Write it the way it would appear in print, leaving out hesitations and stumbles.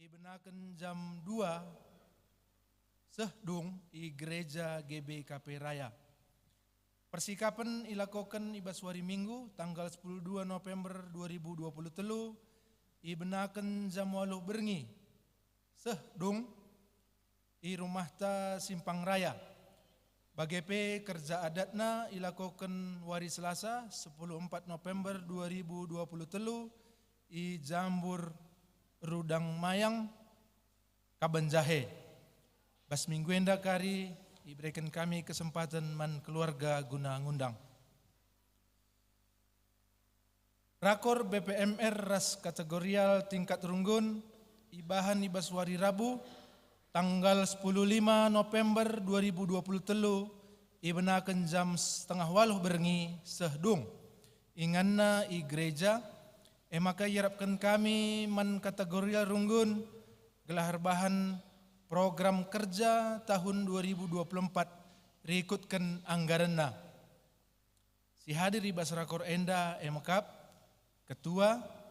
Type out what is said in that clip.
Ibenaken jam 2 sehdung i gereja GBKP Raya. Persikapan ilakokan ibas hari Minggu tanggal 12 November 2023 ibenaken jam 8 berngi sehdung i rumah ta Simpang Raya. Bagepe kerja adatna ilakokan hari Selasa 14 November 2023 i Jambur Rudang Mayang Kabanjahe. Bas minggu enda kari diberikan kami kesempatan man keluarga guna ngundang. Rakor BPMR ras kategorial tingkat runggun ibahan ibas wari Rabu tanggal 15 November 2023 ibenaken jam 7:30 berngi sehdung inganna i gereja maka yarapkan kami man kategorial runggun gelahar bahan program kerja tahun 2024 rikutkan anggaranna. Si hadir ibas rakor enda emakap ketua